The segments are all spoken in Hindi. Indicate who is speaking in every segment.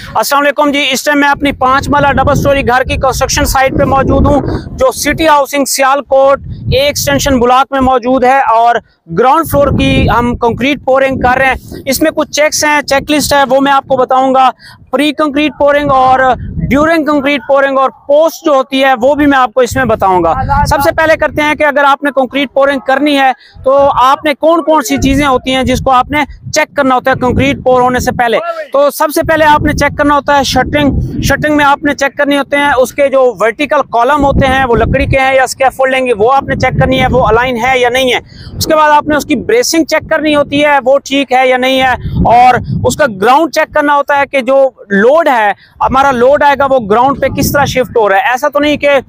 Speaker 1: अस्सलाम वालेकुम जी। इस टाइम मैं अपनी 5 माला डबल स्टोरी घर की कंस्ट्रक्शन साइट पे मौजूद हूँ, जो सिटी हाउसिंग सियालकोट ए एक्सटेंशन ब्लॉक में मौजूद है। और ग्राउंड फ्लोर की हम कंक्रीट पोरिंग कर रहे हैं। इसमें कुछ चेक्स हैं, चेकलिस्ट है, वो मैं आपको बताऊंगा। प्री कंक्रीट पोरिंग और ड्यूरिंग कंक्रीट पोरिंग और पोस्ट जो होती है वो भी मैं आपको इसमें बताऊंगा। सबसे पहले करते हैं कि अगर आपने कंक्रीट पोरिंग करनी है तो आपने कौन कौन सी चीजें होती हैं जिसको आपने चेक करना होता है कंक्रीट पोर होने से पहले। तो सबसे पहले आपने चेक करना होता है शटरिंग। शटरिंग में आपने चेक करनी होते हैं उसके जो वर्टिकल कॉलम होते हैं वो लकड़ी के हैं या स्कैफोल्डिंग, वो आपने चेक करनी है वो अलाइन है या नहीं है। उसके बाद आपने उसकी ब्रेसिंग चेक करनी होती है वो ठीक है या नहीं है। और उसका ग्राउंड चेक करना होता है कि जो लोड है, हमारा लोड आएगा वो ग्राउंड पे किस तरह शिफ्ट हो रहा है। ऐसा तो नहीं कि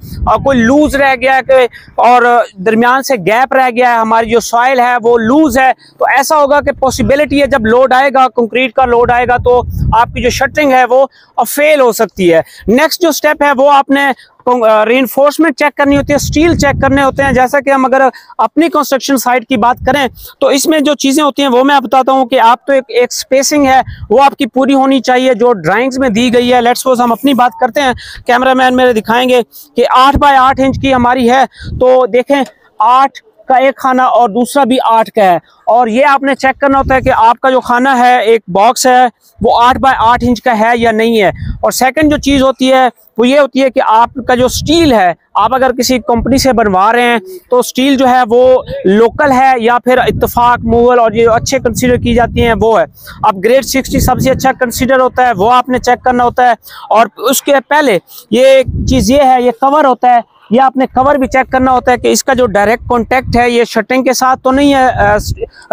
Speaker 1: कोई लूज रह गया है और दरमियान से गैप रह गया है, हमारी जो सॉइल है वो लूज है। तो ऐसा होगा कि पॉसिबिलिटी है जब लोड आएगा, कंक्रीट का लोड आएगा, तो आपकी जो शटरिंग है वो फेल हो सकती है। नेक्स्ट जो स्टेप है वो आपने रीइंफोर्समेंट चेक करनी होती है, स्टील चेक करने होते हैं। जैसा कि हम अगर अपनी कंस्ट्रक्शन साइट की बात करें तो इसमें जो चीजें होती हैं वो मैं बताता हूं कि आप तो एक स्पेसिंग है वो आपकी पूरी होनी चाहिए जो ड्राइंग्स में दी गई है। लेट्स सपोज हम अपनी बात करते हैं, कैमरामैन मेरे दिखाएंगे कि 8 बाय 8 इंच की हमारी है। तो देखें 8 का एक खाना और दूसरा भी 8 का है। और ये आपने चेक करना होता है कि आपका जो खाना है, एक बॉक्स है, वो 8 बाय 8 इंच का है या नहीं है। और सेकंड जो चीज़ होती है वो ये होती है कि आपका जो स्टील है, आप अगर किसी कंपनी से बनवा रहे हैं तो स्टील जो है वो लोकल है या फिर इत्तेफाक, मुगल और ये अच्छे कंसीडर की जाती हैं वो है। अब ग्रेड 60 सबसे अच्छा कंसीडर होता है, वो आपने चेक करना होता है। और उसके पहले ये चीज़ ये है, ये कवर होता है, ये आपने कवर भी चेक करना होता है कि इसका जो डायरेक्ट कांटेक्ट है ये शटरिंग के साथ तो नहीं है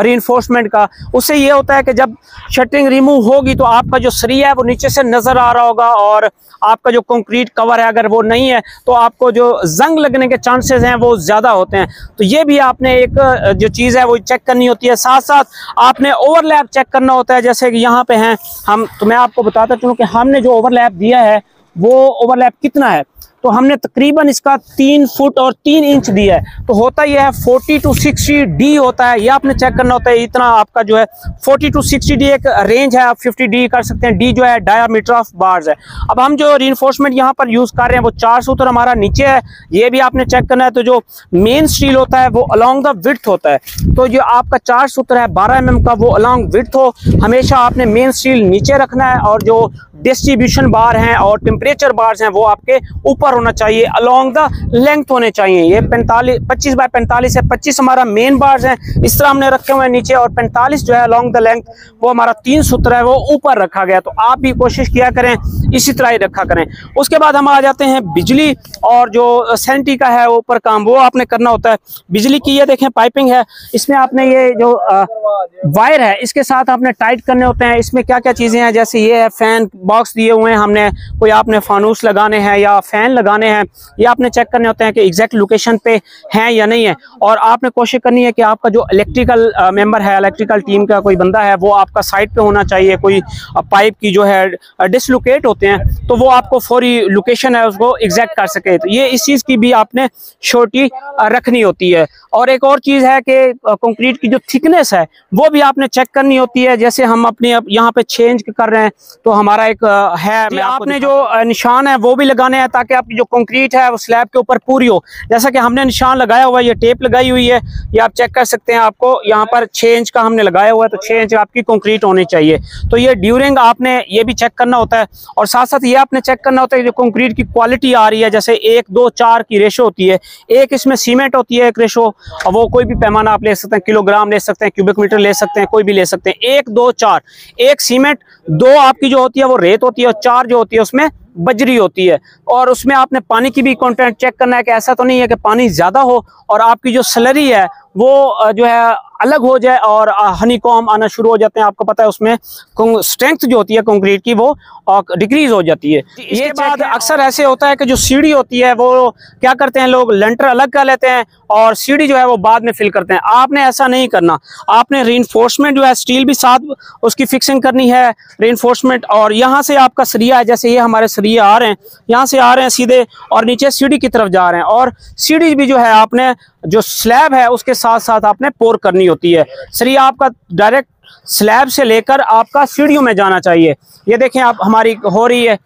Speaker 1: रीइंफोर्समेंट का। उससे ये होता है कि जब शटरिंग रिमूव होगी तो आपका जो सरिया है वो नीचे से नजर आ रहा होगा और आपका जो कंक्रीट कवर है अगर वो नहीं है तो आपको जो जंग लगने के चांसेस हैं वो ज्यादा होते हैं। तो ये भी आपने एक जो चीज़ है वो चेक करनी होती है। साथ साथ आपने ओवरलैप चेक करना होता है। जैसे कि यहाँ पे हैं हम, तो मैं आपको बताता चलूँ कि हमने जो ओवरलैप दिया है वो ओवरलैप कितना है। तो हमने तकरीबन इसका 3 फुट और 3 इंच दिया है। तो होता यह है 40 to 60 डी होता है, ये आपने चेक करना होता है। इतना आपका जो है 40 to 60 डी एक रेंज है, आप 50 डी कर सकते हैं। डी जो है डायामीटर ऑफ बार्स है। अब हम जो रीइंफोर्समेंट यहाँ पर यूज कर रहे हैं वो 4 सूत्र हमारा नीचे है, ये भी आपने चेक करना है। तो जो मेन स्टील होता है वो अलोंग द विड्थ होता है। तो जो आपका 4 सूत्र है 12 mm का वो अलोंग विड्थ हो। हमेशा आपने मेन स्टील नीचे रखना है और जो डिस्ट्रीब्यूशन बार हैं और टेम्परेचर बार्स हैं वो आपके ऊपर होना चाहिए, अलोंग द लेंथ होने चाहिए। ये 25 बाय 45 है। 25 हमारा मेन बार्स हैं, इस तरह हमने रखे हुए हैं नीचे, और 45 जो है अलोंग द लेंथ वो हमारा 3 सूत्र है वो ऊपर रखा गया। तो आप भी कोशिश किया करें इसी तरह ही रखा करें। उसके बाद हम आ जाते हैं बिजली और जो सैनिटरी का है ऊपर काम, वो आपने करना होता है। बिजली की ये देखें पाइपिंग है, इसमें आपने ये जो वायर है इसके साथ आपने टाइट करने होते हैं। इसमें क्या क्या चीजें हैं, जैसे ये है फैन बॉक्स दिए हुए हैं हमने, कोई आपने फानूस लगाने हैं या फैन लगाने हैं, ये आपने चेक करने होते हैं कि एग्जैक्ट लोकेशन पे हैं या नहीं है। और आपने कोशिश करनी है कि आपका जो इलेक्ट्रिकल मेंबर है, इलेक्ट्रिकल टीम का कोई बंदा है, वो आपका साइड पे होना चाहिए। कोई पाइप की जो है डिसलोकेट होते हैं तो वो आपको फौरी लोकेशन है उसको एग्जैक्ट कर सके। तो ये इस चीज़ की भी आपने श्योरिटी रखनी होती है। और एक और चीज़ है कि कंक्रीट की जो थिकनेस है वो भी आपने चेक करनी होती है। जैसे हम अपने यहाँ पे चेंज कर रहे हैं तो हमारा एक है, मैं आपने जो निशान है वो भी लगाने हैं ताकि आपकी जो कंक्रीट है वो स्लैब के ऊपर पूरी हो। जैसा कि हमने निशान लगाया हुआ है, ये टेप लगाई हुई है, ये आप चेक कर सकते हैं। आपको यहाँ पर 6 इंच का हमने लगाया हुआ है, तो 6 इंच आपकी कंक्रीट होनी चाहिए। तो ये ड्यूरिंग आपने ये भी चेक करना होता है। और साथ साथ ये आपने चेक करना होता है जो कंक्रीट की क्वालिटी आ रही है, जैसे 1, 2, 4 की रेशो होती है। एक इसमें सीमेंट होती है एक रेशो, वो कोई भी पैमाना आप ले सकते हैं, किलोग्राम ले सकते हैं, क्यूबिक मीटर ले सकते हैं, कोई भी ले सकते हैं। 1, 2, 4, एक सीमेंट, 2 आपकी जो होती है वो रेत होती है और 4 जो होती है उसमें बजरी होती है। और उसमें आपने पानी की भी कंटेंट चेक करना है कि ऐसा तो नहीं है कि पानी ज्यादा हो और आपकी जो स्लरी है वो जो है अलग हो जाए और हनीकॉम आना शुरू हो जाते हैं। आपको पता है उसमें स्ट्रेंथ जो होती है कंक्रीट की वो डिक्रीज हो जाती है। ये बाद अक्सर ऐसे होता है कि जो सीढ़ी होती है वो क्या करते हैं लोग, लेंटर अलग कर लेते हैं और सीढ़ी जो है वो बाद में फिल करते हैं। आपने ऐसा नहीं करना, आपने रीइंफोर्समेंट जो है स्टील भी साथ उसकी फिक्सिंग करनी है, रीइंफोर्समेंट। और यहाँ से आपका सरिया है, जैसे ये हमारे सरिया आ रहे हैं, यहाँ से आ रहे हैं सीधे और नीचे सीढ़ी की तरफ जा रहे हैं। और सीढ़ी भी जो है आपने जो स्लैब है उसके साथ साथ आपने पोर करनी होती है। सरिया आपका डायरेक्ट स्लैब से लेकर आपका सीढ़ियों में जाना चाहिए। ये देखें आप हमारी हो रही है,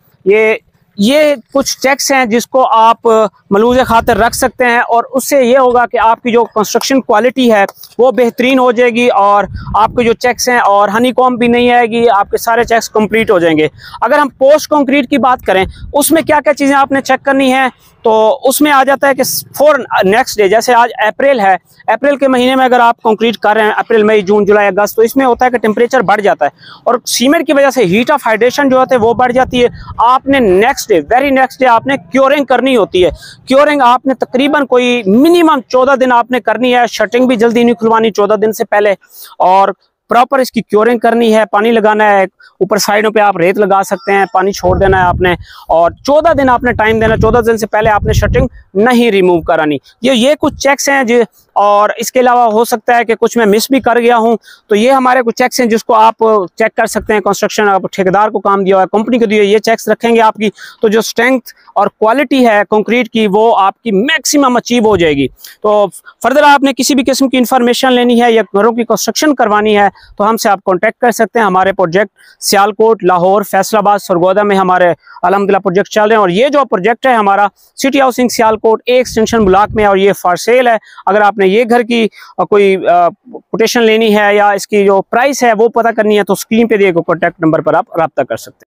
Speaker 1: ये कुछ चेक्स हैं जिसको आप मलूज़े खातिर रख सकते हैं, और उससे ये होगा कि आपकी जो कंस्ट्रक्शन क्वालिटी है वो बेहतरीन हो जाएगी, और आपके जो चेक्स हैं और हनी कॉम्ब भी नहीं आएगी, आपके सारे चेक्स कंप्लीट हो जाएंगे। अगर हम पोस्ट कंक्रीट की बात करें, उसमें क्या क्या चीज़ें आपने चेक करनी है, तो उसमें आ जाता है कि फॉर नेक्स्ट डे, जैसे आज अप्रैल है, अप्रैल के महीने में अगर आप कंक्रीट कर रहे हैं, अप्रैल मई जून जुलाई अगस्त, तो इसमें होता है कि टेम्परेचर बढ़ जाता है, और सीमेंट की वजह से हीट ऑफ हाइड्रेशन जो होता है वो बढ़ जाती है। आपने next day, very next day आपने क्योरिंग करनी होती है। क्योरिंग आपने तकरीबन कोई मिनिमम 14 दिन आपने करनी है, शटिंग भी जल्दी नहीं खुलवानी 14 दिन से पहले, और प्रॉपर इसकी क्योरिंग करनी है, पानी लगाना है, ऊपर साइडों पे आप रेत लगा सकते हैं, पानी छोड़ देना है आपने, और 14 दिन आपने टाइम देना, 14 दिन से पहले आपने शटिंग नहीं रिमूव करानी। ये कुछ चेक्स हैं जो, और इसके अलावा हो सकता है कि कुछ मैं मिस भी कर गया हूं, तो ये हमारे कुछ चेक्स हैं जिसको आप चेक कर सकते हैं। कंस्ट्रक्शन आप ठेकेदार को काम दिया हुआ है, कंपनी को दिया, ये चेक्स रखेंगे आपकी, तो जो स्ट्रेंथ और क्वालिटी है कंक्रीट की वो आपकी मैक्सिमम अचीव हो जाएगी। तो फर्दर आपने किसी भी किस्म की इंफॉर्मेशन लेनी है या घरों की कंस्ट्रक्शन करवानी है तो हमसे आप कांटेक्ट कर सकते हैं। हमारे प्रोजेक्ट सियालकोट, लाहौर, फैसलाबाद, सरगोदा में हमारे अल्हम्दुलिल्लाह प्रोजेक्ट चल रहे हैं, और ये जो प्रोजेक्ट है हमारा सिटी हाउसिंग सियालकोट ए एक्सटेंशन ब्लॉक में, और ये फॉर सेल है। अगर आपने ये घर की कोई कोटेशन लेनी है या इसकी जो प्राइस है वो पता करनी है तो स्क्रीन पे दिए गए कॉन्टैक्ट नंबर पर आप रब्ता कर सकते हैं।